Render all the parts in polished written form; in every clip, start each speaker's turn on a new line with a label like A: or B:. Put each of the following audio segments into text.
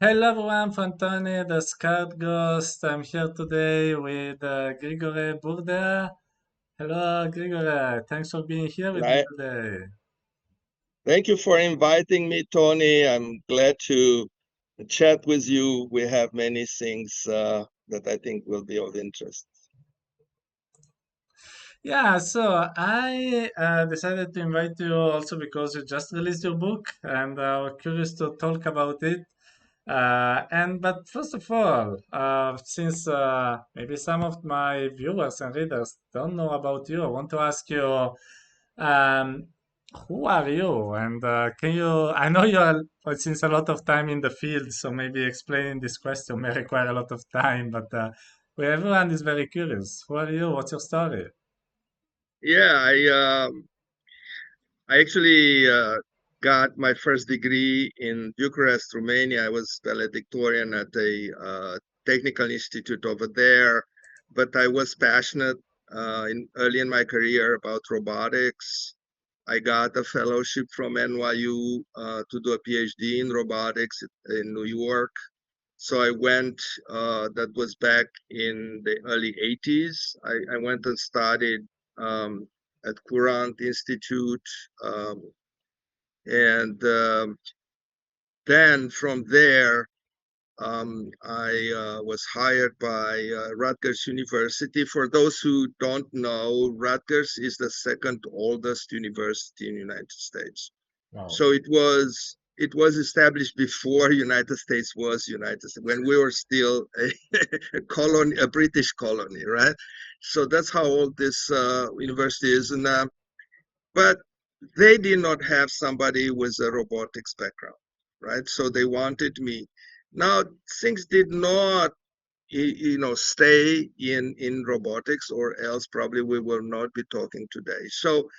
A: Hello everyone, Fantoni, the Scout Ghost. I'm here today with Grigore Burdea. Hello, Grigore. Thanks for being here with me
B: Ni-
A: today.
B: Thank you for inviting me, Tony. I'm glad to chat with you. We have many things that I think will be of interest.
A: Yeah, so I decided to invite you also because you just released your book and we're curious to talk about it. But first of all, since maybe some of my viewers and readers don't know about you, I want to ask you, um, who are you? And can you? I know you are since a lot of time in the field, so maybe explaining this question may require a lot of time. But everyone is very curious. Who are you? What's your story?
B: Yeah, I actually got my first degree in Bucharest, Romania. I was valedictorian at a technical institute over there, but I was passionate early in my career about robotics. I got a fellowship from NYU to do a PhD in robotics in New York. So I went, that was back in the early 80s. I went and studied at Courant Institute. Um, and Then from there, I was hired by Rutgers University. For those who don't know, Rutgers is the second oldest university in the United States.
A: Wow.
B: So it was established before United States was United States, when we were still a colony, a British colony, right? So that's how old this university is. But they did not have somebody with a robotics background, right? So they wanted me. Now things did not, stay in robotics, or else probably we will not be talking today. So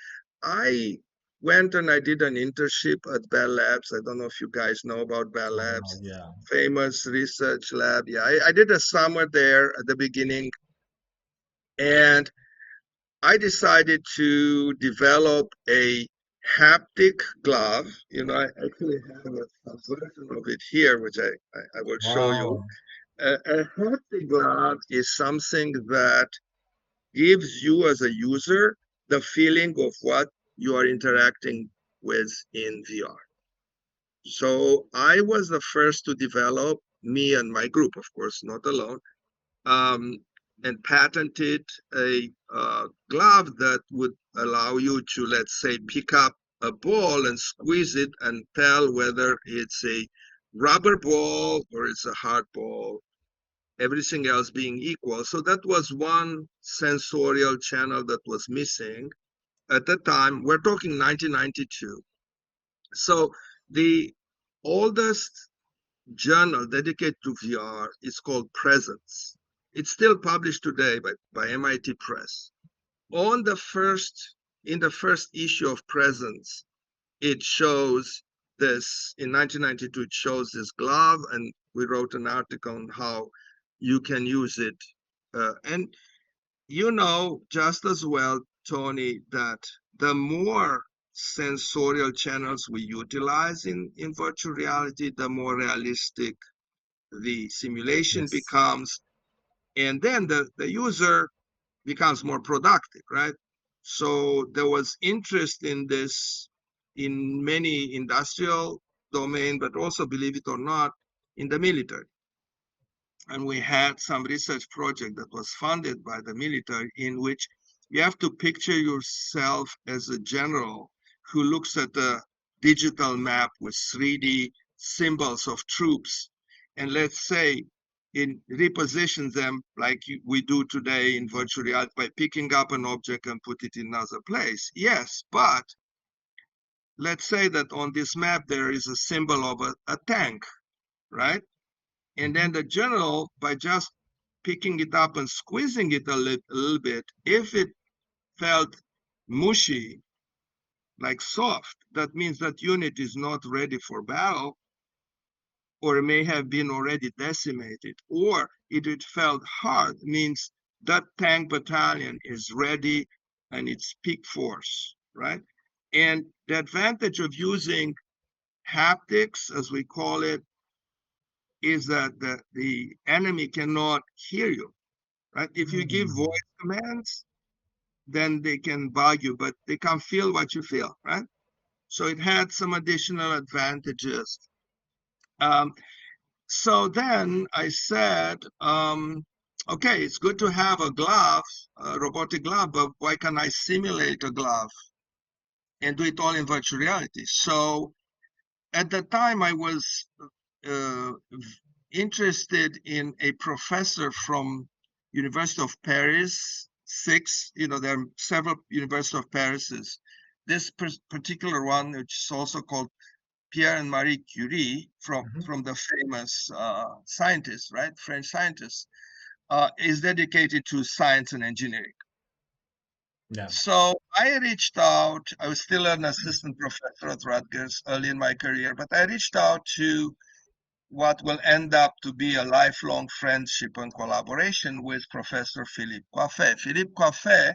B: I went and I did an internship at Bell Labs. I don't know if you guys know about Bell
A: I know.
B: Labs,
A: Yeah.
B: famous research lab. Yeah, I did a summer there at the beginning, and I decided to develop a haptic glove. I actually have a version of it here, which I will show you.
A: Wow.
B: A haptic glove is something that gives you as a user the feeling of what you are interacting with in VR. So I was the first to develop, me and my group, of course, not alone, um, and patented a glove that would allow you to, let's say, pick up a ball and squeeze it and tell whether it's a rubber ball or it's a hard ball, everything else being equal. So that was one sensorial channel that was missing at the time. We're talking 1992. So the oldest journal dedicated to VR is called Presence. It's still published today by MIT Press. On the first, in the first issue of Presence, it shows this, in 1992, it shows this glove, and we wrote an article on how you can use it. And you know just as well, Tony, that the more sensorial channels we utilize in virtual reality, the more realistic the simulation
A: Yes.
B: becomes, and then the user becomes more productive, right? So there was interest in this in many industrial domain, but also, believe it or not, in the military. And we had some research project that was funded by the military, in which you have to picture yourself as a general who looks at a digital map with 3D symbols of troops, and let's say in reposition them like we do today in virtual reality by picking up an object and put it in another place. Yes, but let's say that on this map there is a symbol of a tank, right? And then the general, by just picking it up and squeezing it a little bit, if it felt mushy, like soft, that means that unit is not ready for battle, or it may have been already decimated. Or if it felt hard, means that tank battalion is ready and it's peak force, right? And the advantage of using haptics, as we call it, is that the enemy cannot hear you, right? If you give
A: Mm.
B: voice commands, then they can bug you, but they can't feel what you feel, right? So it had some additional advantages. Um, so then I said, okay, it's good to have a glove, a robotic glove, but why can't I simulate a glove and do it all in virtual reality? So at the time, I was uh, interested in a professor from University of Paris, six, there are several University of Parises. This particular one, which is also called Pierre and Marie Curie,
A: Mhm.
B: from the famous scientists, right? French scientists, is dedicated to science and engineering.
A: Yeah.
B: So I reached out. I was still an assistant professor at Rutgers early in my career, but I reached out to what will end up to be a lifelong friendship and collaboration with Professor Philippe Coiffet. Philippe Coiffet,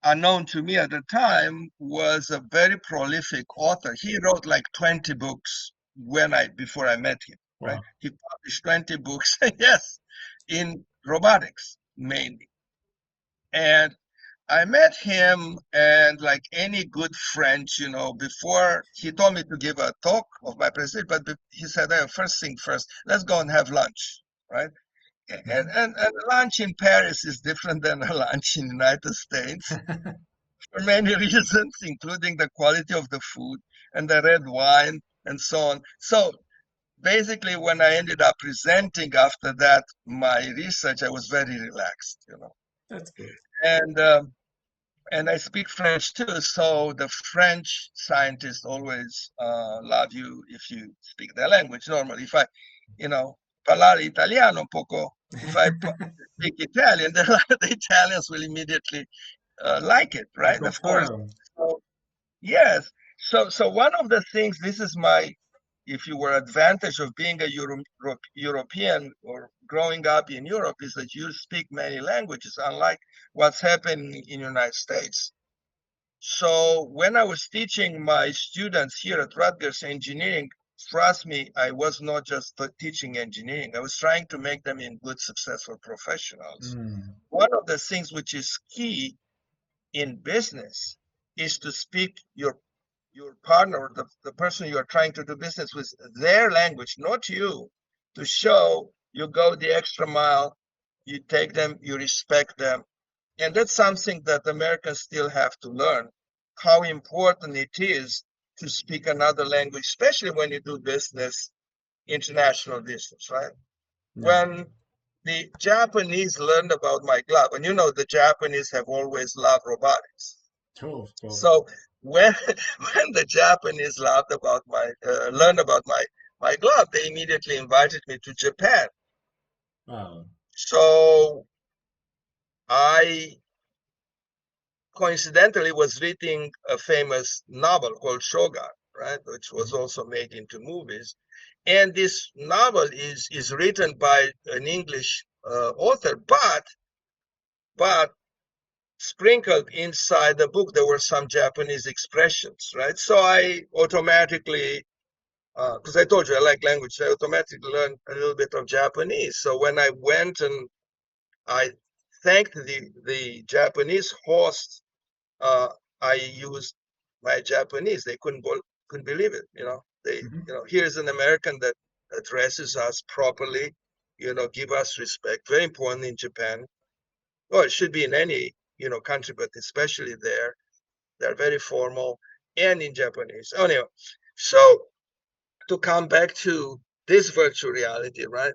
B: unknown to me at the time, was a very prolific author. He wrote like 20 books before I met him, right?
A: Wow.
B: He published 20 books, yes, in robotics mainly. And I met him, and like any good French, before he told me to give a talk of my presentation, but he said, hey, first thing first, let's go and have lunch, right? And,
A: Mhm.
B: and, and lunch in Paris is different than a lunch in the United States for many reasons, including the quality of the food and the red wine and so on. So basically, when I ended up presenting after that my research, I was very relaxed.
A: That's good.
B: And and I speak French too, so the French scientists always love you if you speak their language. Normally, if parlare italiano un poco, if I speak Italian, the Italians will immediately like it,
A: I
B: right? Of course.
A: confirm.
B: So, yes. So one of the things, this is my, if you were advantage of being a European or growing up in Europe, is that you speak many languages, unlike what's happening in the United States. So when I was teaching my students here at Rutgers engineering, trust me, I was not just teaching engineering. I was trying to make them in good, successful professionals.
A: Mm.
B: One of the things which is key in business is to speak your partner, the person you are trying to do business with, their language, not you, to show you go the extra mile, you take them, you respect them, and that's something that Americans still have to learn, how important it is to speak another language, especially when you do business, international business, right?
A: Yeah.
B: When the Japanese learned about my glove, and the Japanese have always loved robotics.
A: True, of course.
B: So when when the Japanese learned about my glove, they immediately invited me to Japan.
A: Wow.
B: So I coincidentally was reading a famous novel called Shogun, right, which was
A: Mhm.
B: also made into movies. And this novel is written by an English author, but sprinkled inside the book there were some Japanese expressions, right? So I automatically, because I told you I like language, I automatically learned a little bit of Japanese. So when I went and I thanked the Japanese host, uh, I used my Japanese. They couldn't believe it.
A: Mhm.
B: Here's an American that addresses us properly. Give us respect. Very important in Japan. Well, it should be in any country, but especially there. They're very formal, and in Japanese. Anyway, so to come back to this virtual reality, right?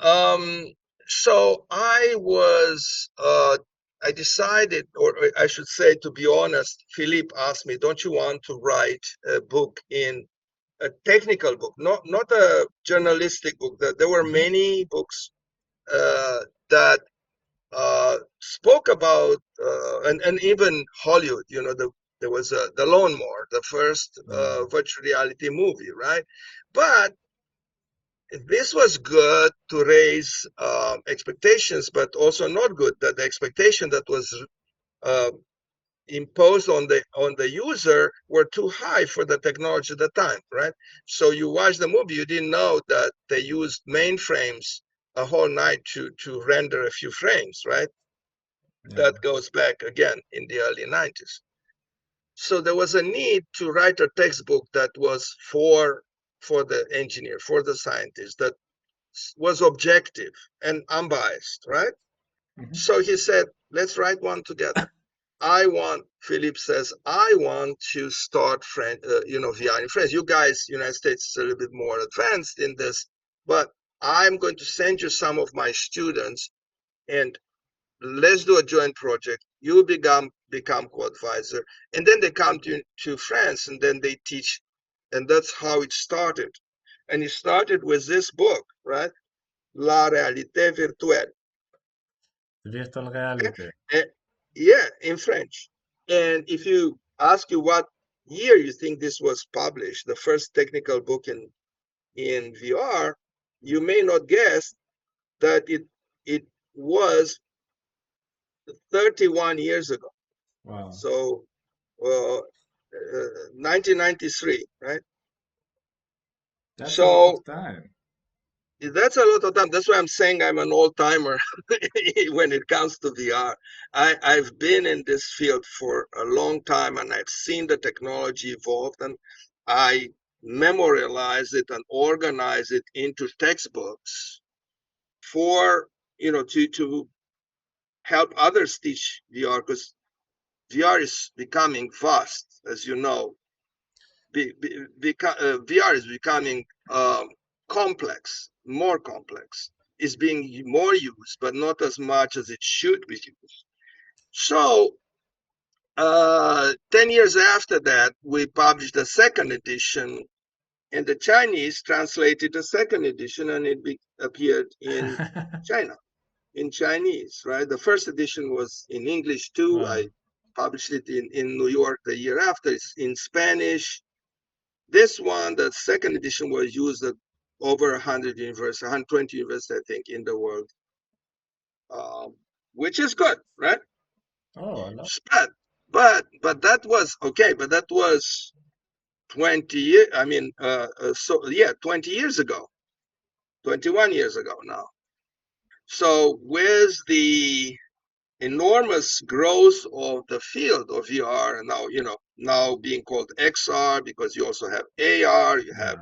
B: Um, so I decided, or I should say, to be honest, Philippe asked me, "Don't you want to write a book a technical book, not a journalistic book?" There were
A: Mhm.
B: many books that spoke about, and even Hollywood. There was the Lawnmower, the first
A: Yeah.
B: virtual reality movie, right? But this was good to raise expectations, but also not good that the expectation that was uh, imposed on the user were too high for the technology at the time, right? So you watch the movie, you didn't know that they used mainframes a whole night to render a few frames, right?
A: Yeah.
B: That goes back again in the early 90s. So there was a need to write a textbook that was for the engineer, for the scientist, that was objective and unbiased, right?
A: Hmm.
B: So he said, let's write one together. Philip says, I want to start VR in France. You guys, United States is a little bit more advanced in this, but I'm going to send you some of my students and let's do a joint project. You become co-advisor. And then they come to France and then they teach. And that's how it started. And it started with this book, right? La réalité virtuelle.
A: Virtual reality.
B: Eh, yeah, in French. And if you ask you what year you think this was published, the first technical book in VR, you may not guess that it was 31 years ago.
A: Wow.
B: So, 1993, right?
A: That's a lot of
B: So
A: time.
B: that's a lot of time. That's why I'm saying I'm an old timer when it comes to VR. I've been in this field for a long time and I've seen the technology evolve, and I memorialize it and organize it into textbooks for, to help others teach VR, because VR is becoming vast, as you know. VR is becoming complex, more complex. It's being more used, but not as much as it should be used. So, 10 years after that, we published a second edition, and the Chinese translated the second edition, and it appeared in China, in Chinese, right? The first edition was in English too.
A: Wow.
B: I published it in New York the year after. It's in Spanish. This one, the second edition, was used at over 100 universities, 120 universities, I think, in the world, um, which is good, right?
A: Oh, a lot.
B: But that was okay. But that was 20 years. I mean, so yeah, 20 years ago, 21 years ago now. So with the enormous growth of the field of VR, and now now being called XR, because you also have AR, you have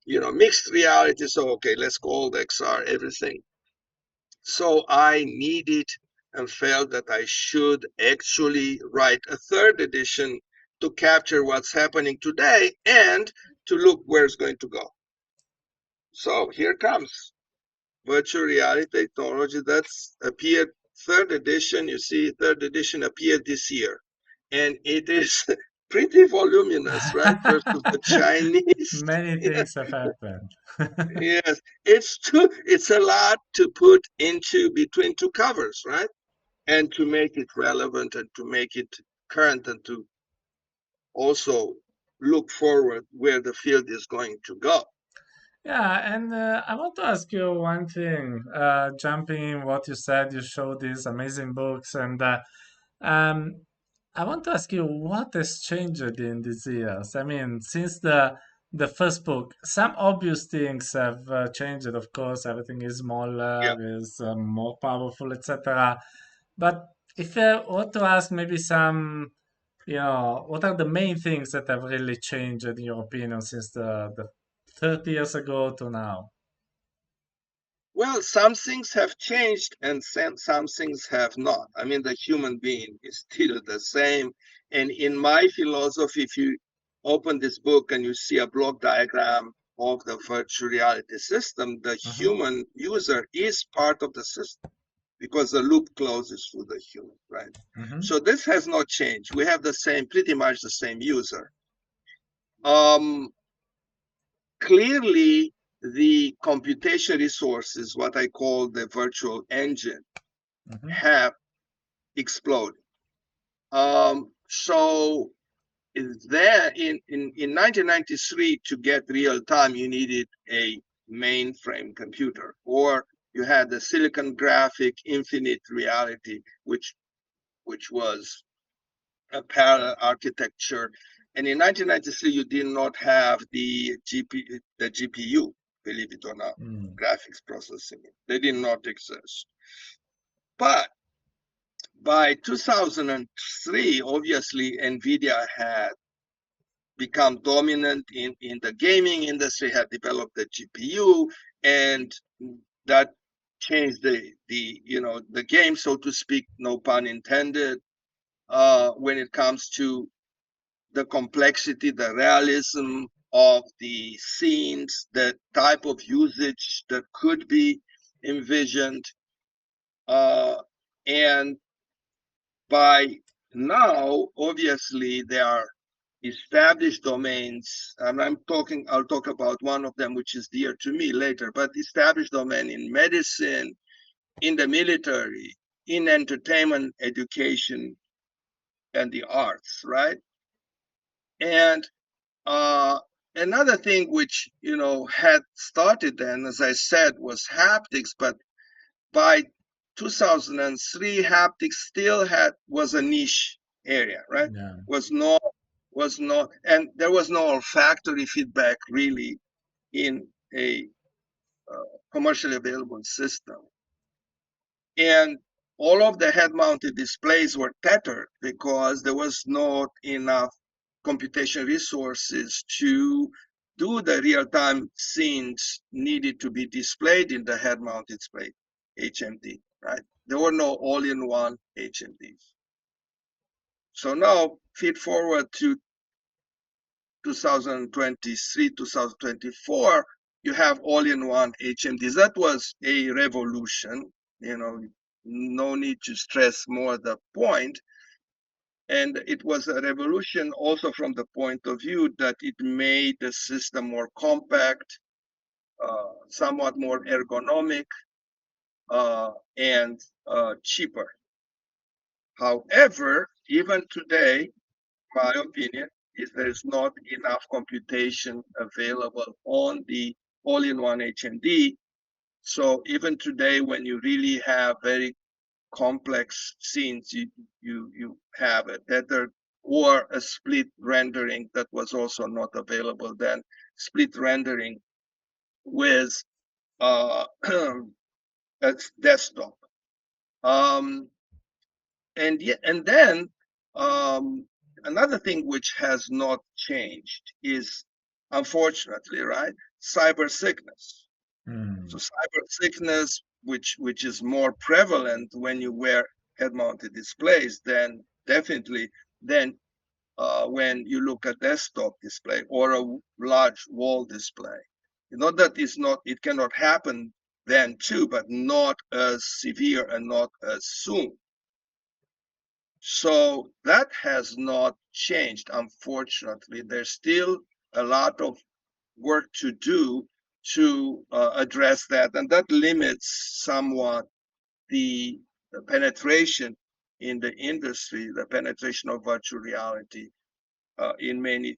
A: Yeah.
B: mixed reality. So, okay, let's call the XR everything. So I needed and felt that I should actually write a third edition to capture what's happening today and to look where it's going to go. So here comes virtual reality technology that's appeared, third edition. You see, third edition appeared this year. And it is pretty voluminous, right? First of the Chinese.
A: Many things have happened.
B: Yes, it's a lot to put into between two covers, right? And to make it relevant and to make it current and to also look forward where the field is going to go.
A: Yeah, and I want to ask you one thing. Jumping in what you said, you showed these amazing books, and um, I want to ask you what has changed in these years. I mean, since the first book, some obvious things have changed. Of course, everything is
B: Yeah.
A: smaller, is more powerful, etc. But if I were to ask, maybe some, what are the main things that have really changed in your opinion since the 30 years ago to now?
B: Well, some things have changed and some things have not. I mean, the human being is still the same. And in my philosophy, if you open this book and you see a block diagram of the virtual reality system, the
A: Hmm.
B: human user is part of the system, because the loop closes for the human, right?
A: Hmm.
B: So this has not changed. We have pretty much the same user. Um, Clearly, the computation resources, what I call the virtual engine,
A: Hmm.
B: have exploded. So there in 1993, to get real time, you needed a mainframe computer, or you had the silicon graphic infinite reality, which was a parallel architecture. And in 1993, you did not have the GPU, believe it or not, graphics processing. They did not exist. But by 2003, obviously, NVIDIA had become dominant in the gaming industry, had developed the GPU, and that changed the game, so to speak, no pun intended, when it comes to the complexity, the realism of the scenes, the type of usage that could be envisioned. And by now, obviously, there are established domains, and I'll talk about one of them, which is dear to me later, but established domain in medicine, in the military, in entertainment, education, and the arts, right? And another thing which, had started then, as I said, was haptics, but by 2003, haptics still was a niche area, right?
A: Yeah.
B: Was not, and there was no olfactory feedback really in a commercially available system. And all of the head-mounted displays were tethered because there was not enough computation resources to do the real-time scenes needed to be displayed in the head-mounted display, HMD, right? There were no all-in-one HMDs. So now, feed forward to 2023, 2024, you have all-in-one HMDs. That was a revolution, no need to stress more the point. And it was a revolution also from the point of view that it made the system more compact, somewhat more ergonomic, and cheaper. However, even today, my opinion is there is not enough computation available on the all-in-one HMD. So even today, when you really have very complex scenes, you have a tether or a split rendering that was also not available then, split rendering with a desktop. And then another thing which has not changed is, unfortunately, right, cyber sickness. So cyber sickness, which is more prevalent when you wear head-mounted displays, then definitely then when you look at desktop display or a large wall display. Not that it cannot happen then too, but not as severe and not as soon. So that has not changed, unfortunately. There's still a lot of work to do to address that, and that limits somewhat the penetration in the industry, the penetration of virtual reality in many,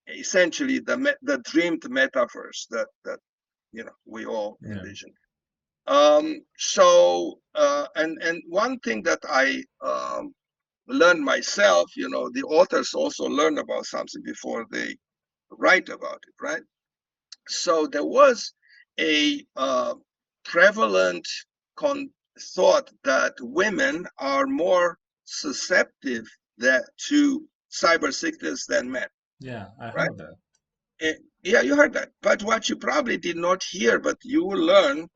B: essentially the dreamed metaverse that we all envision. So and one thing that I learned myself, the authors also learn about something before they write about it, right? So there was a prevalent thought that women are more susceptible to cyber sickness than men.
A: Yeah, I
B: right?
A: heard that.
B: Yeah, you heard that. But what you probably did not hear, but you will learn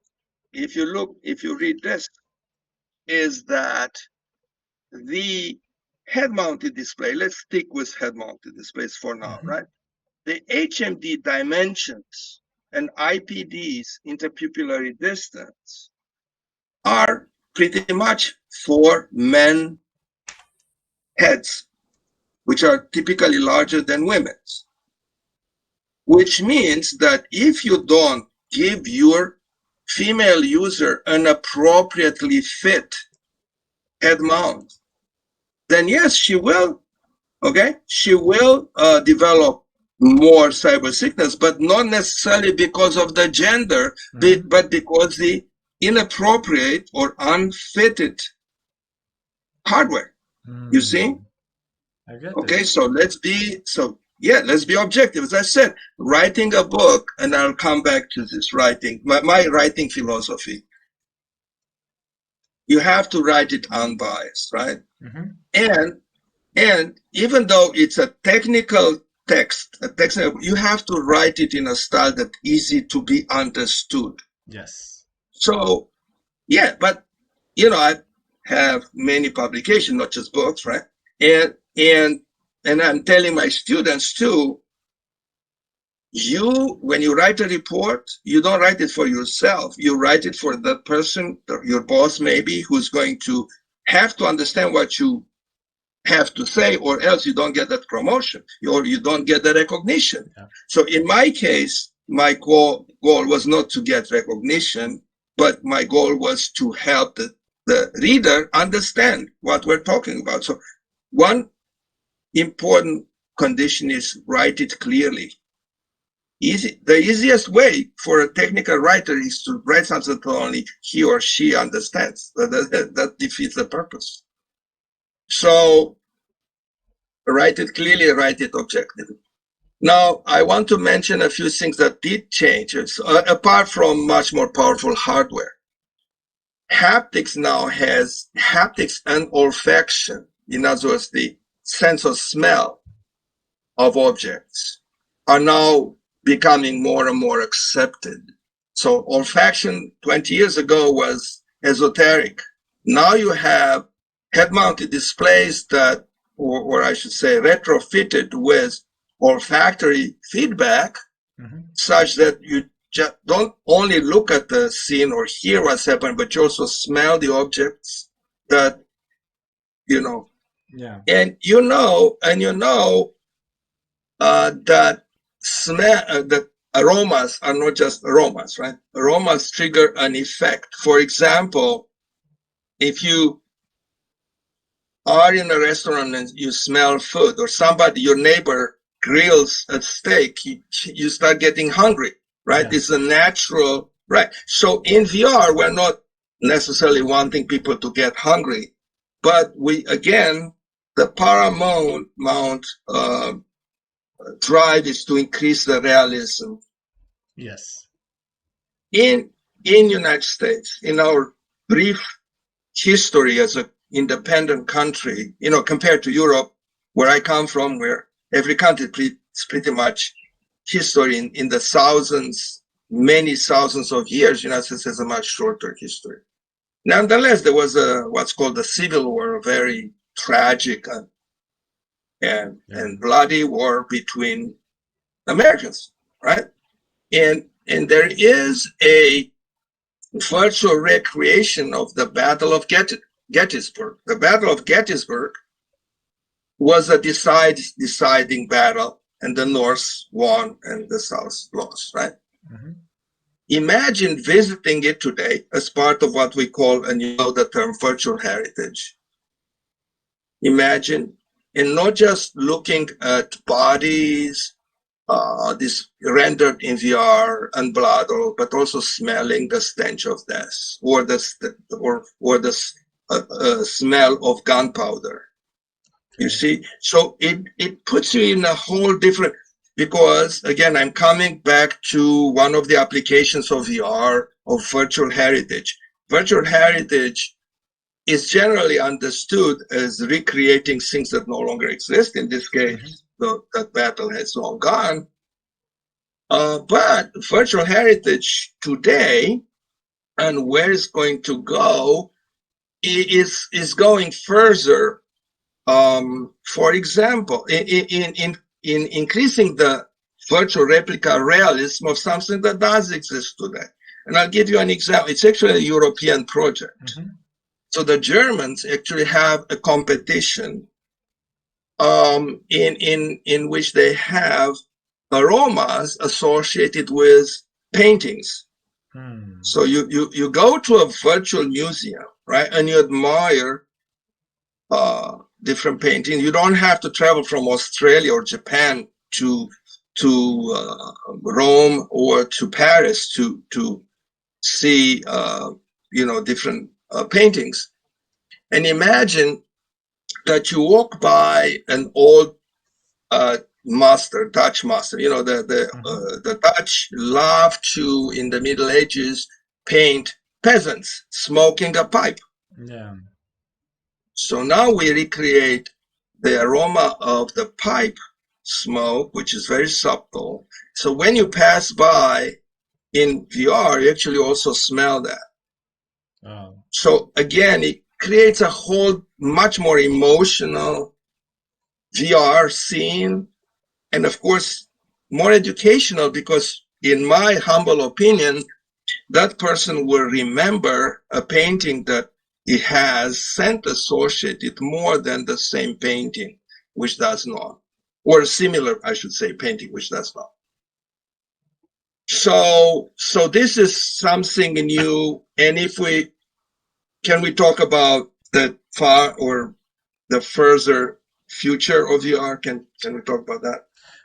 B: if you read this, is that the head-mounted display, let's stick with head-mounted displays for now, right? The HMD dimensions and IPD's interpupillary distance are pretty much for men heads, which are typically larger than women's. Which means that if you don't give your female user an appropriately fit head mount, then yes, she will develop more cyber sickness, but not necessarily because of the gender, but because the inappropriate or unfitted hardware. You see?
A: I get it.
B: Okay, so let's be objective. As I said, writing a book, and I'll come back to this writing, my writing philosophy. You have to write it unbiased, right?
A: Mm-hmm.
B: And even though it's a technical text, you have to write it in a style that's easy to be understood.
A: Yes.
B: So yeah, but you know, I have many publications, not just books, right? And and and I'm telling my students too, when you write a report, you don't write it for yourself. You write it for the person, your boss maybe, who's going to have to understand what you have to say, or else you don't get that promotion or you don't get the recognition.
A: Yeah.
B: So in my case, my goal was not to get recognition, but my goal was to help the reader understand what we're talking about. So one important condition is write it clearly. The easiest way for a technical writer is to write something that only he or she understands. That defeats the purpose. So write it clearly, write it objectively. Now, I want to mention a few things that did change, apart from much more powerful hardware. Haptics now has haptics and olfaction. In other words, the sense of smell of objects are now becoming more and more accepted. So olfaction 20 years ago was esoteric. Now you have head-mounted displays that, or I should say retrofitted with olfactory feedback, such that you just don't only look at the scene or hear what's happening, but you also smell the objects that,
A: Yeah.
B: and that that aromas are not just aromas, right? Aromas trigger an effect. For example, if you are in a restaurant and you smell food, or your neighbor grills a steak, you start getting hungry, right?
A: Yeah.
B: It's a natural, right? So in VR, we're not necessarily wanting people to get hungry, but the paramount drive is to increase the realism.
A: Yes.
B: In United States, in our brief history as an independent country, compared to Europe, where I come from, where every country is pretty much history in the thousands, many thousands of years. United States has a much shorter history. Nonetheless, there was what's called the Civil War, a very tragic and bloody war between Americans, right? And there is a virtual recreation of the Battle of Gettysburg. The Battle of Gettysburg was a deciding battle, and the North won and the South lost, right? Mm-hmm. Imagine visiting it today as part of what we call, and you know the term, virtual heritage. Imagine, and not just looking at bodies, this rendered in VR and blood, but also smelling the stench of death, or the smell of gunpowder. You see, so it puts you in a whole different. Because again, I'm coming back to one of the applications of VR, of virtual heritage. Virtual heritage is generally understood as recreating things that no longer exist. In this case, that battle has long gone. But virtual heritage today, and where it's going to go, is going further. For example, in increasing the virtual replica realism of something that does exist today. And I'll give you an example. It's actually a European project. Mm-hmm. So the Germans actually have a competition in which they have aromas associated with paintings. So you go to a virtual museum, right, and you admire different paintings. You don't have to travel from Australia or Japan to Rome or to Paris to see different paintings. And imagine that you walk by an old master, Dutch master. You know,
A: Hmm.
B: the Dutch love to, in the Middle Ages, paint peasants smoking a pipe.
A: Yeah.
B: So now we recreate the aroma of the pipe smoke, which is very subtle. So when you pass by in VR, you actually also smell that.
A: Oh.
B: So again, it creates a whole much more emotional VR scene, and of course, more educational, because in my humble opinion, that person will remember a painting that it has scent associated more than the same painting, which does not, or similar, I should say, painting, which does not. So this is something new. And if we can we talk about the far or the further future of VR? Can we talk about that?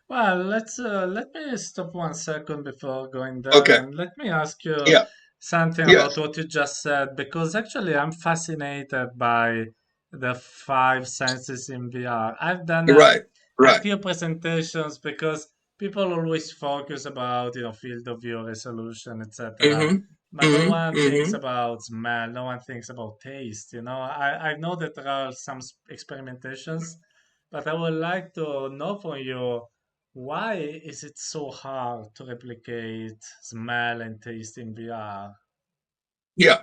A: Well, let me stop 1 second before going there,
B: Okay.
A: and let me ask you
B: Yeah.
A: something about
B: Yes.
A: what you just said, because actually I'm fascinated by the five senses in VR. I've done
B: Right.
A: a
B: Right.
A: few presentations because people always focus about, field of view, resolution, etc.
B: Mm-hmm.
A: But no
B: Mm-hmm.
A: one thinks
B: Mm-hmm.
A: about smell, no one thinks about taste. I know that there are some experimentations, but I would like to know from you, why is it so hard to replicate smell and taste in VR?
B: Yeah.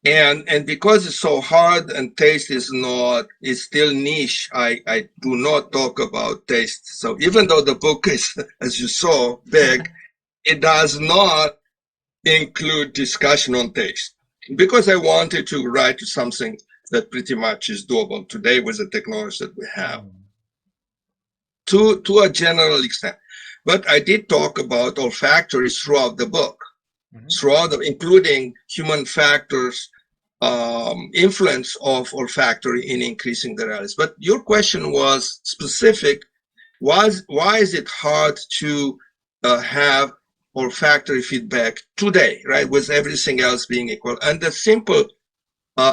B: And because it's so hard and taste is still niche, I do not talk about taste. So even though the book is, as you saw, big, it does not include discussion on taste, because I wanted to write something that pretty much is doable today with the technology that we have,
A: Mm,
B: to a general extent. But I did talk about olfactory throughout the book,
A: mhm.
B: including human factors, influence of olfactory in increasing the rallies. But your question was specific. Why is it hard to have olfactory feedback today, right? With everything else being equal. And the simple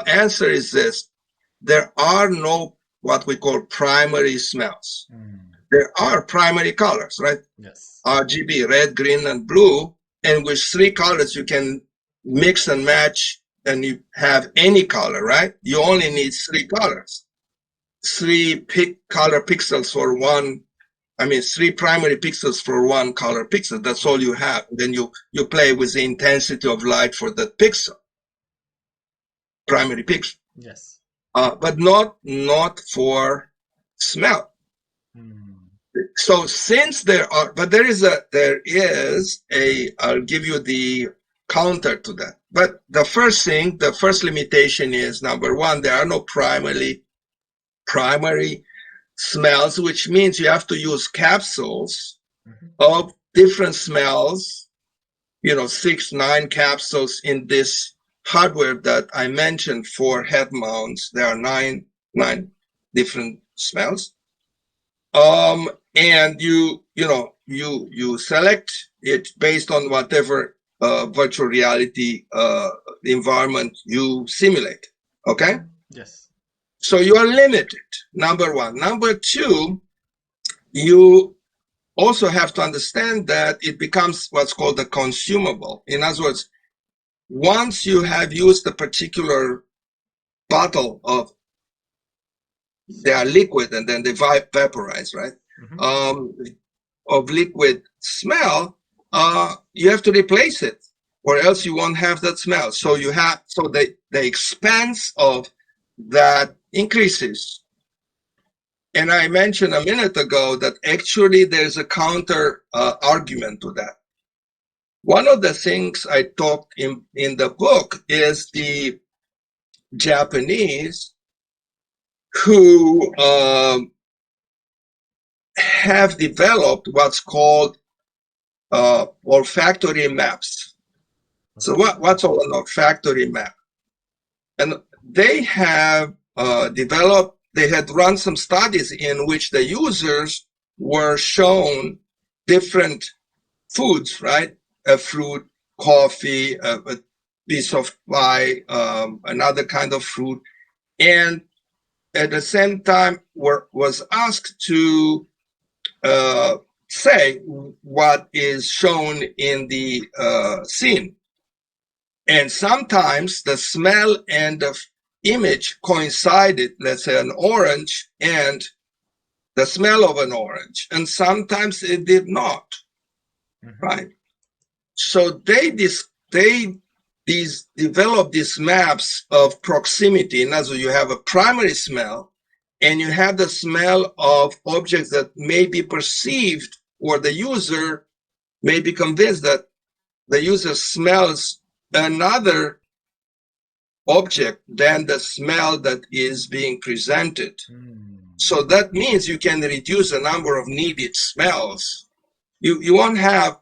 B: answer is this: there are no what we call primary smells.
A: Mm,
B: There are primary colors, right?
A: yes.
B: RGB, red, green, and blue. And with three colors, you can mix and match and you have any color, right? You only
A: Mhm.
B: need three colors, color pixels for one. I mean, three primary pixels for one color pixel. That's all you have. Then you play with the intensity of light for that pixel, primary pixel,
A: Yes.
B: but not for smell.
A: Mm,
B: So since there is a, I'll give you the counter to that. But the first limitation is, number one, there are no primary smells, which means you have to use capsules
A: mhm.
B: of different smells, 6, 9 capsules in this hardware that I mentioned for head mounts. There are nine different smells. And you select it based on whatever virtual reality environment you simulate. Okay,
A: Mhm. Yes.
B: so you are limited. Number one. Number two, you also have to understand that it becomes what's called a consumable. In other words, once you have used a particular bottle of, they are liquid and then they vaporize, right?
A: Mhm.
B: Um, of liquid smell, you have to replace it, or else you won't have that smell. So
A: Yes.
B: the expense of that increases. And I mentioned a minute ago that actually there's a counter argument to that. One of the things I talked in the book is the Japanese who have developed what's called olfactory maps. So
A: Okay.
B: what's an olfactory map? And they have they had run some studies in which the users were shown different foods, right? A fruit, coffee, a piece of pie, another kind of fruit. And at the same time was asked to say what is shown in the scene. And sometimes the smell and the image coincided, let's say an orange and the smell of an orange, and sometimes it did not, right? So they developed these maps of proximity. In other words, you have a primary smell, and you have the smell of objects that may be perceived, or the user may be convinced that the user smells another object than the smell that is being presented. So that means you can reduce the number of needed smells. You won't have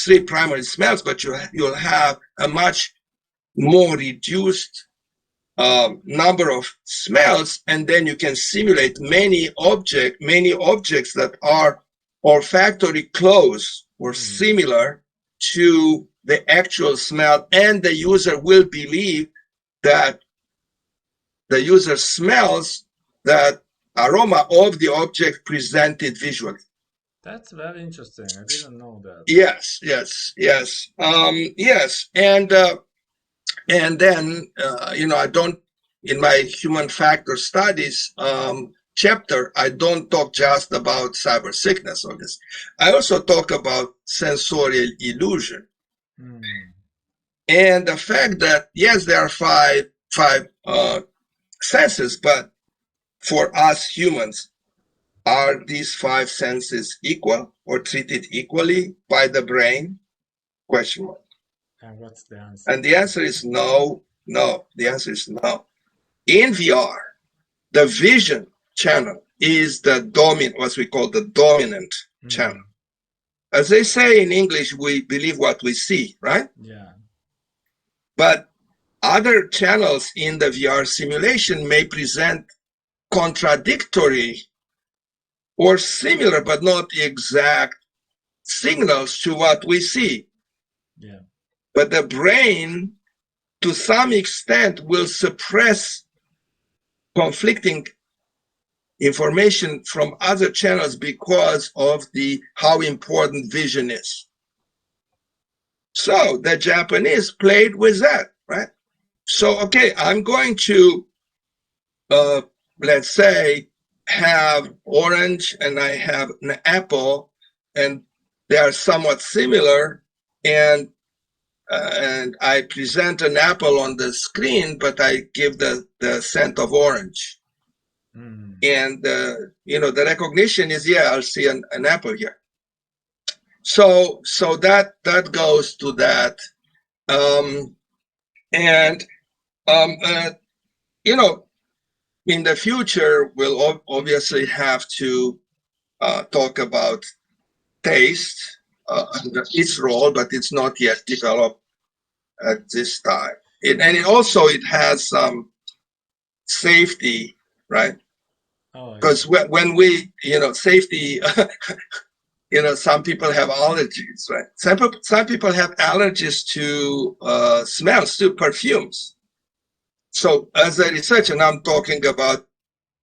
B: 3 primary smells, but you'll have a much more reduced number of smells, and then you can simulate many objects that are olfactory close or similar to the actual smell, and the user will believe that the user smells that aroma of the object presented visually.
A: That's very interesting. I didn't know that.
B: Yes. And then I don't, in my human factor studies chapter, I don't talk just about cyber sickness on this. I also talk about sensorial illusion. And the fact that, yes, there are five senses, but for us humans, are these 5 senses equal or treated equally by the brain? Question mark.
A: And what's the answer?
B: And the answer is no. The answer is no. In VR, the vision channel is the dominant, what we call the dominant channel. As they say in English, we believe what we see, right?
A: Yeah.
B: But other channels in the VR simulation may present contradictory or similar but not exact signals to what we see.
A: Yeah.
B: But the brain, to some extent, will suppress conflicting information from other channels because of how important vision is. So the Japanese played with that, right? So, okay, I'm going to, let's say, have orange and I have an apple, and they are somewhat similar, and I present an apple on the screen, but I give the scent of orange. And the recognition is, yeah, I'll see an apple here. So that goes to that. In the future, we'll obviously have to talk about taste, its role, but it's not yet developed at this time. It has some safety, right? Because when we, safety, some people have allergies, right? Some people have allergies to smells, to perfumes. So as a researcher, and I'm talking about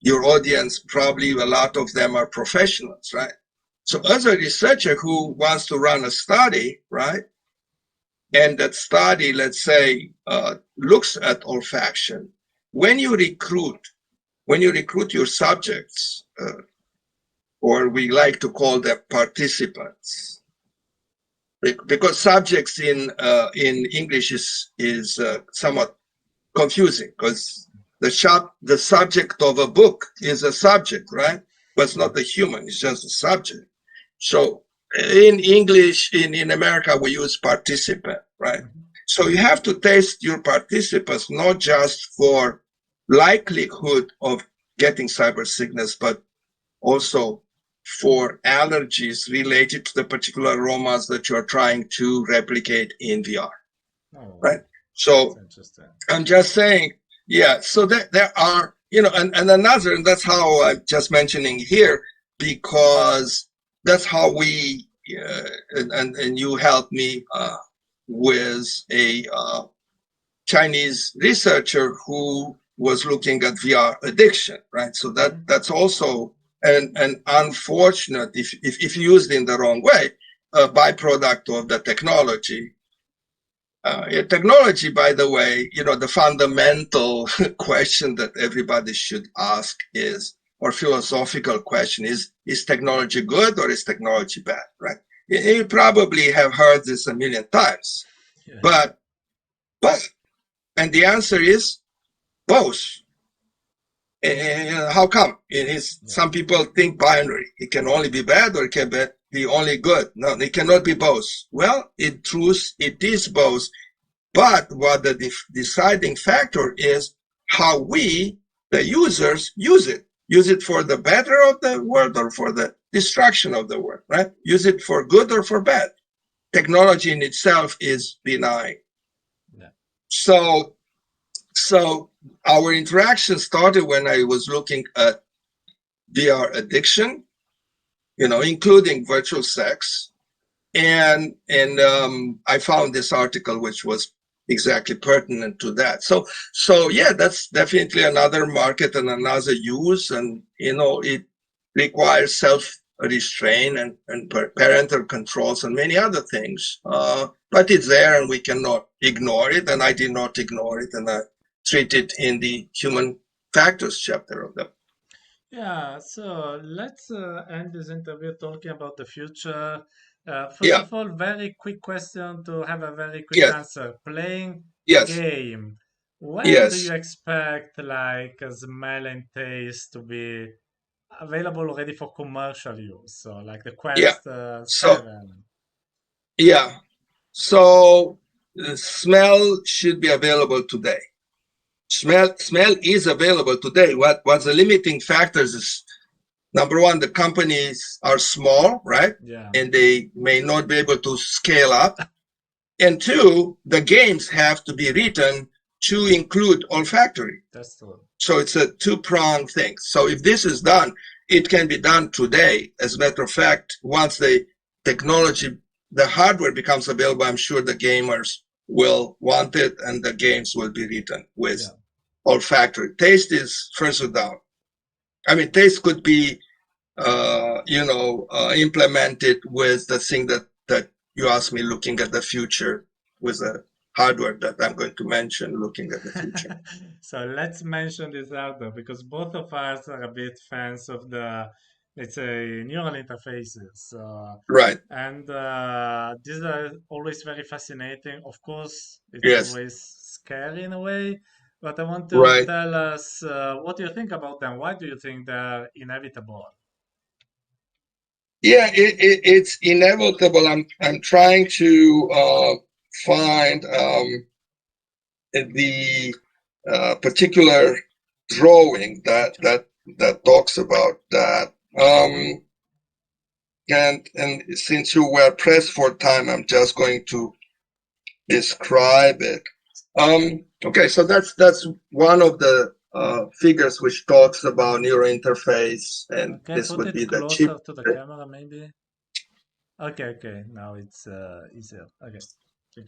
B: your audience, probably a lot of them are professionals, right? So as a researcher who wants to run a study, right? And that study, let's say, looks at olfaction. When you recruit your subjects, or we like to call them participants, because subjects in English is somewhat confusing, because the subject of a book is a subject, right? But it's not a human; it's just a subject. So in English, in America, we use participant, right? So you have to test your participants not just for likelihood of getting cyber sickness, but also for allergies related to the particular aromas that you're trying to replicate in VR, right? So I'm just saying, yeah, so there are, and another, and that's how I'm just mentioning here, because that's how we, and you helped me with a Chinese researcher who was looking at VR addiction, right? So that's also an unfortunate, if used in the wrong way, a byproduct of the technology. Technology, by the way, the fundamental question that everybody should ask is, or philosophical question is technology good or is technology bad, right? You probably have heard this a million times,
A: Yeah.
B: but, and the answer is both. And how come? Some people think binary. It can only be bad or it can be only good. No, it cannot be both. Well, in truth, it is both. But what the deciding factor is how we, the users, use it. Use it for the better of the world or for the destruction of the world, right? Use it for good or for bad. Technology in itself is benign. Yeah. So our interaction started when I was looking at VR addiction, including virtual sex. And I found this article which was exactly pertinent to that. So yeah, that's definitely another market and another use, and it requires self-restraint and parental controls and many other things. But it's there, and we cannot ignore it. And I did not ignore it, and I treat it in the human factors chapter of the.
A: Yeah, so let's end this interview talking about the future. First
B: Yeah.
A: of all, very quick question to have a very quick
B: Yes.
A: answer. Playing
B: Yes.
A: game. When
B: Yes.
A: do you expect like a smell and taste to be available already for commercial use? So like the Quest 7.
B: Yeah. So the smell should be available today. Smell is available today. What's the limiting factors is, number one, the companies are small, right?
A: Yeah.
B: And they may not be able to scale up. And two, the games have to be written to include olfactory.
A: That's true.
B: So it's a two-pronged thing. So if this is done, it can be done today. As a matter of fact, once the technology, the hardware becomes available, I'm sure the gamers will want it and the games will be written with olfactory. Taste is further down. I mean, taste could be, implemented with the thing that you asked me, looking at the future with the hardware that I'm going to mention, looking at the future.
A: So let's mention this hardware because both of us are a bit fans of the, let's say, neural interfaces.
B: Right.
A: And these are always very fascinating. Of course, it's always scary in a way. But I want to tell us what do you think about them? Why do you think they're inevitable?
B: Yeah, it's inevitable. I'm trying to find the particular drawing that talks about that. And since you were pressed for time, I'm just going to describe it. Okay, so that's one of the figures which talks about neural interface, and this would be the chip.
A: Closer to the camera, maybe. Okay. Now it's easier. Okay.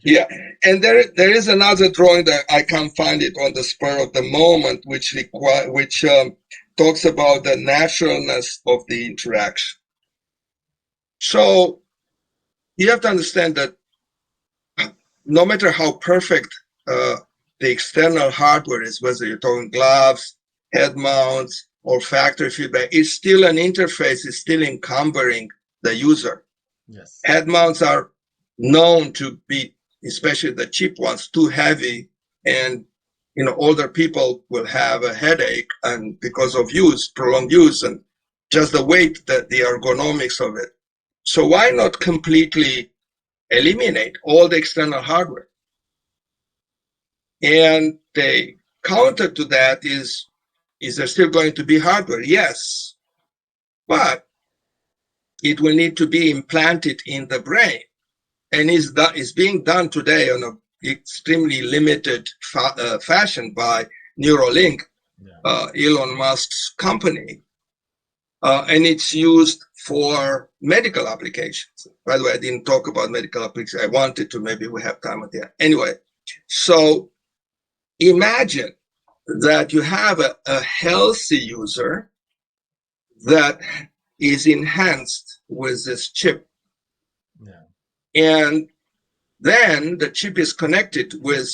B: Yeah, and there is another drawing that I can't find it on the spur of the moment, which talks about the naturalness of the interaction. So you have to understand that no matter how perfect the external hardware is, whether you're talking gloves, head mounts, or factory feedback, it's still an interface. It's still encumbering the user.
A: Yes.
B: Head mounts are known to be, especially the cheap ones, too heavy, and older people will have a headache, and because of prolonged use, and just the weight, that the ergonomics of it. So why not completely eliminate all the external hardware? And the counter to that is there still going to be hardware? Yes, but it will need to be implanted in the brain, and is being done today on an extremely limited fashion by Neuralink, Elon Musk's company, and it's used for medical applications. By the way, I didn't talk about medical applications. I wanted to. Maybe we have time at the end. Anyway, so imagine that you have a healthy user that is enhanced with this chip.
A: Yeah.
B: And then the chip is connected with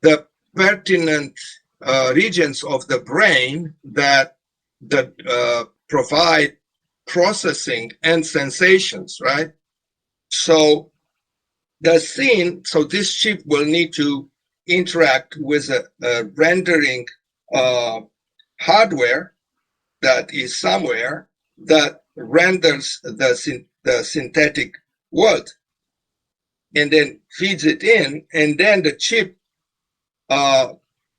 B: the pertinent regions of the brain that provide processing and sensations, right? So this chip will need to interact with a rendering hardware that is somewhere that renders the synthetic world and then feeds it in, and then the chip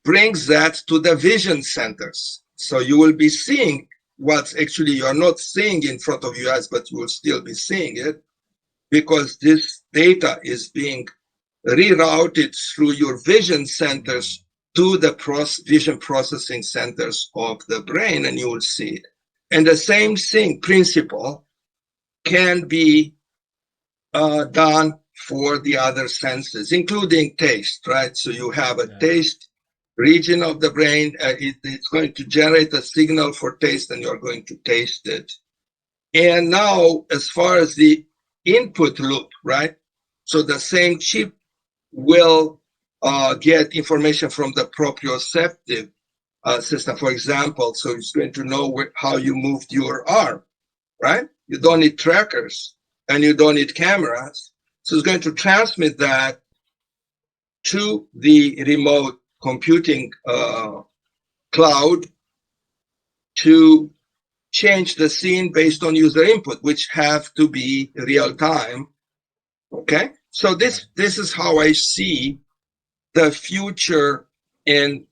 B: brings that to the vision centers. So you will be seeing what's actually you're not seeing in front of your eyes, but you will still be seeing it because this data is being rerouted through your vision centers to the vision processing centers of the brain, and you will see it. And the same principle can be done for the other senses, including taste, right? So you have a taste region of the brain. It's going to generate a signal for taste, and you're going to taste it. And now, as far as the input loop, right? So the same chip will get information from the proprioceptive system, for example. So it's going to know how you moved your arm, right? You don't need trackers and you don't need cameras. So it's going to transmit that to the remote computing cloud to change the scene based on user input, which have to be real time. Okay, so this is how I see the future, and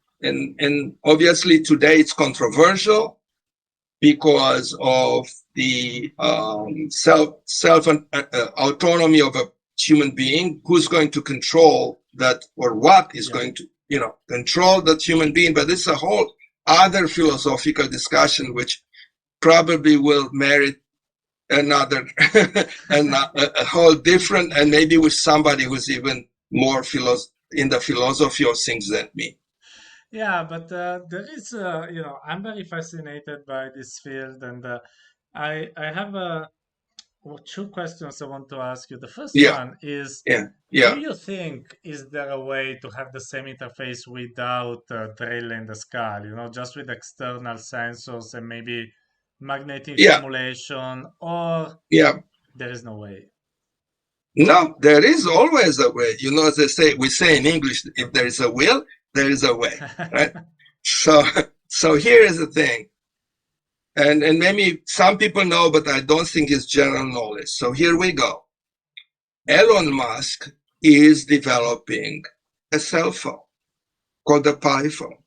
B: obviously today it's controversial because of the self autonomy of a human being. Who's going to control that, or what is going to control that human being? But this is a whole other philosophical discussion, which probably will merit another and a whole different, and maybe with somebody who's even more in the philosophy of things than me.
A: Yeah, but there is, I'm very fascinated by this field, and I have two questions I want to ask you. The first
B: Yeah,
A: one is,
B: yeah,
A: do
B: yeah,
A: you think is there a way to have the same interface without drilling the skull? Just with external sensors and maybe magnetic
B: yeah,
A: stimulation, or
B: yeah.
A: there is no way?
B: No, there is always a way. As they say, we say in English, if there is a will, there is a way, right? So, so here is the thing, and maybe some people know, but I don't think it's general knowledge. So here we go. Elon Musk is developing a cell phone called the Pi phone.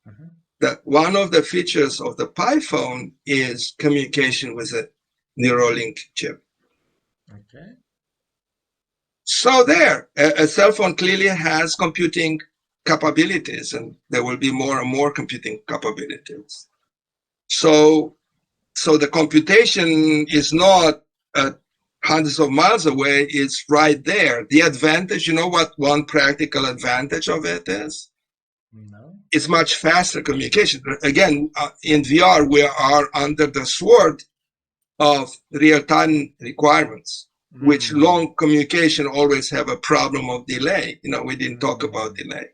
A: Mhm.
B: That one of the features of the Pi phone is communication with a Neuralink chip.
A: Okay.
B: So there, a cell phone clearly has computing capabilities, and there will be more and more computing capabilities. So, so the computation is not hundreds of miles away; it's right there. The advantage, what one practical advantage of it is?
A: No.
B: It's much faster communication. Again, in VR, we are under the sword of real-time requirements, which
A: Mm.
B: long communication always have a problem of delay. We didn't talk about
A: Mm.
B: delay.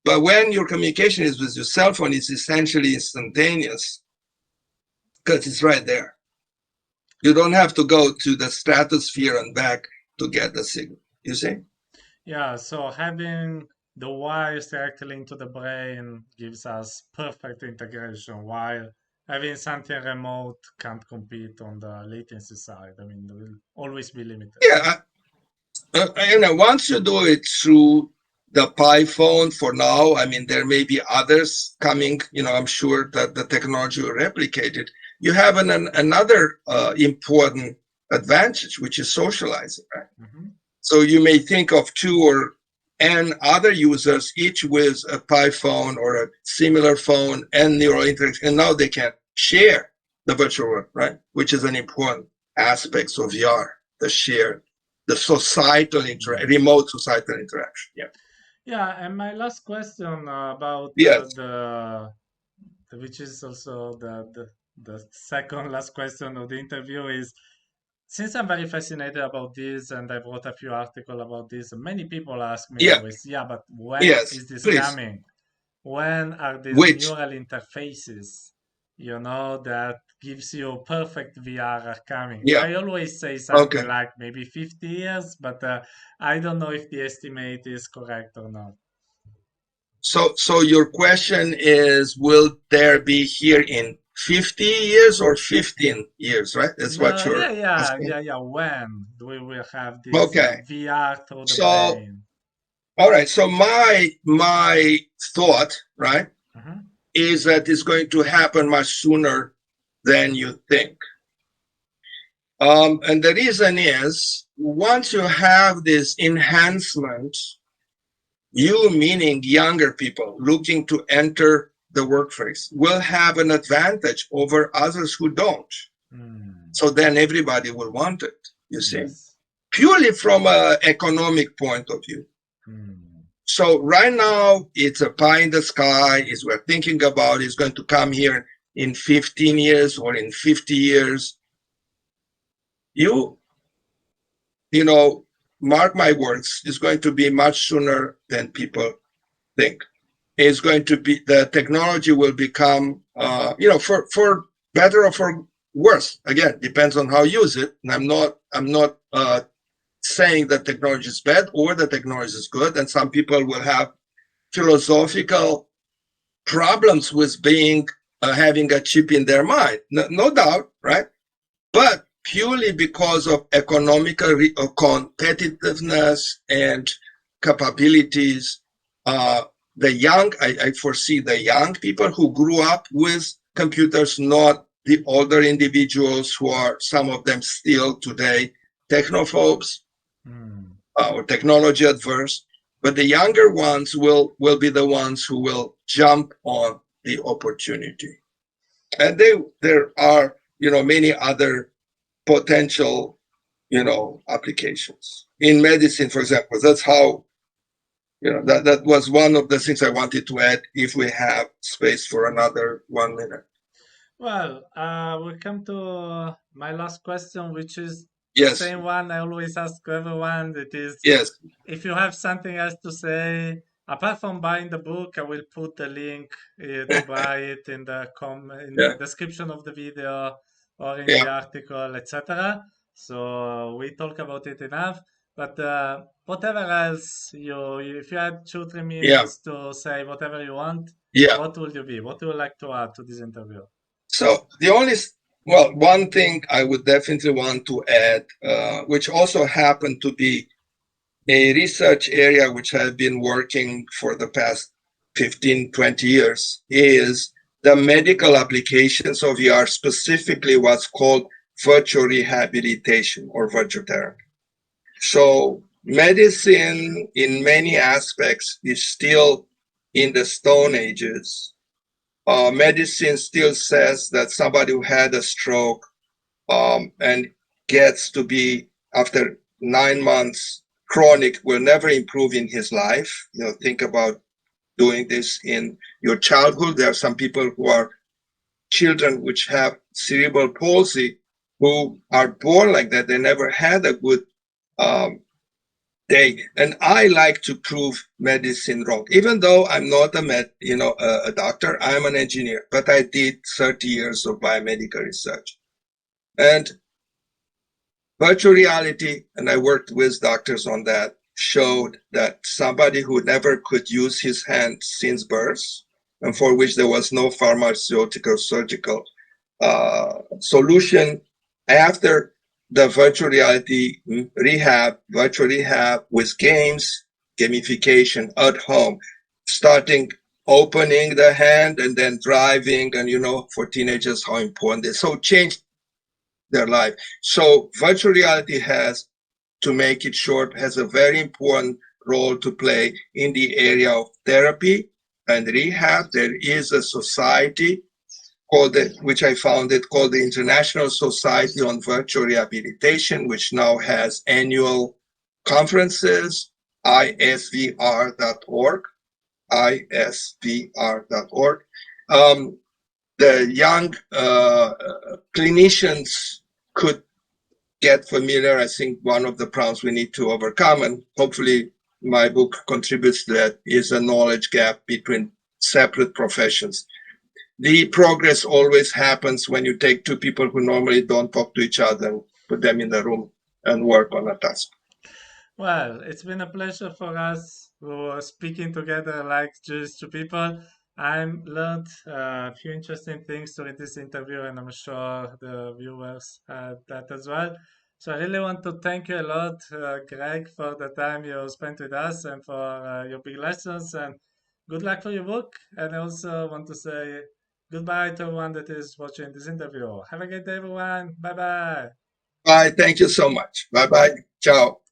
B: But when your communication is with your cell phone, it's essentially instantaneous because it's right there. You don't have to go to the stratosphere and back to get the signal. You see?
A: Yeah, so having the wires directly into the brain gives us perfect integration, while having something remote can't compete on the latency side. I mean, there will always be limited.
B: Yeah. Once you do it through the Pi phone for now, I mean, there may be others coming. I'm sure that the technology will replicate it. You have another important advantage, which is socializing, right?
A: Hmm.
B: So you may think of two or n other users, each with a Pi phone or a similar phone and neural interaction, and now they can share the virtual world, right? Which is an important aspect of VR, the societal
A: Yeah.
B: remote societal interaction. Yeah.
A: Yeah, and my last question about
B: Yes.
A: which is also the second last question of the interview is, since I'm very fascinated about this and I wrote a few articles about this, many people ask me
B: Yeah.
A: always, yeah, but when
B: Yes.
A: is this
B: Please.
A: coming? When are these
B: Which?
A: neural interfaces, that gives you perfect VR are coming?
B: Yeah.
A: I always say something
B: Okay.
A: like maybe 50 years, but I don't know if the estimate is correct or not.
B: So your question is, will there be here in 50 years or 15 years, right? That's what
A: No,
B: you're
A: yeah, yeah,
B: asking.
A: yeah, yeah. When do we will have this
B: Okay.
A: VR through the
B: So,
A: brain?
B: all right. So my thought, right,
A: Mhm.
B: is that it's going to happen much sooner than you think. And the reason is, once you have this enhancement, you, meaning younger people looking to enter the workforce, will have an advantage over others who don't.
A: Mm,
B: So then everybody will want it, you see,
A: yes.
B: purely from an economic point of view.
A: Mm,
B: So right now, it's a pie in the sky. Is we're thinking about is going to come here in 15 years or in 50 years. You, you know, mark my words, it's going to be much sooner than people think. Is going to be, the technology will become, for better or for worse. Again, depends on how you use it. And I'm not saying that technology is bad or the technology is good. And some people will have philosophical problems with being having a chip in their mind. No doubt, right? But purely because of economical competitiveness and capabilities, uh, I foresee the young people who grew up with computers, not the older individuals who are some of them still today technophobes
A: mm.
B: or technology adverse. But the younger ones will be the ones who will jump on the opportunity. And there are many other potential applications in medicine, for example. That's how that was one of the things I wanted to add, if we have space for another 1 minute.
A: Well, we come to my last question, which is the
B: Yes.
A: same one I always ask everyone. It is,
B: Yes.
A: if you have something else to say, apart from buying the book, I will put the link to buy it in the
B: Yeah.
A: description of the video or in the
B: Yeah.
A: article, etc. So we talk about it enough. But whatever else if you had 2 3
B: Yeah.
A: minutes to say whatever you want,
B: Yeah.
A: what will you be? What would you like to add to this interview?
B: So the only well, one thing I would definitely want to add, which also happened to be a research area which I've been working for the past 15, 20 years, is the medical applications of VR, specifically what's called virtual rehabilitation or virtual therapy. So medicine in many aspects is still in the Stone Ages. Medicine still says that somebody who had a stroke and gets to be, after 9 months, chronic, will never improve in his life. Think about doing this in your childhood. There are some people who are children which have cerebral palsy who are born like that. They never had a good um, day. And I like to prove medicine wrong, even though I'm not a doctor. I'm an engineer, but I did 30 years of biomedical research. And virtual reality, and I worked with doctors on that, showed that somebody who never could use his hand since birth, and for which there was no pharmaceutical surgical solution, after the virtual rehab with games, gamification at home, starting opening the hand and then driving, and for teenagers how important it is. So changed their life. So virtual reality has, to make it short, has a very important role to play in the area of therapy and rehab. There is a society which I founded, called the International Society on Virtual Rehabilitation, which now has annual conferences. isvr.org, isvr.org. Um, the young clinicians could get familiar. I think one of the problems we need to overcome, and hopefully my book contributes to that, is a knowledge gap between separate professions. The progress always happens when you take two people who normally don't talk to each other and put them in the room and work on a task.
A: Well, it's been a pleasure for us who are speaking together like Jewish two people. I learned a few interesting things during this interview, and I'm sure the viewers had that as well. So I really want to thank you a lot, Greg, for the time you spent with us and for your big lessons. And good luck for your book. And I also want to say goodbye to everyone that is watching this interview. Have a great day, everyone. Bye bye.
B: Bye. Thank you so much. Bye bye. Ciao.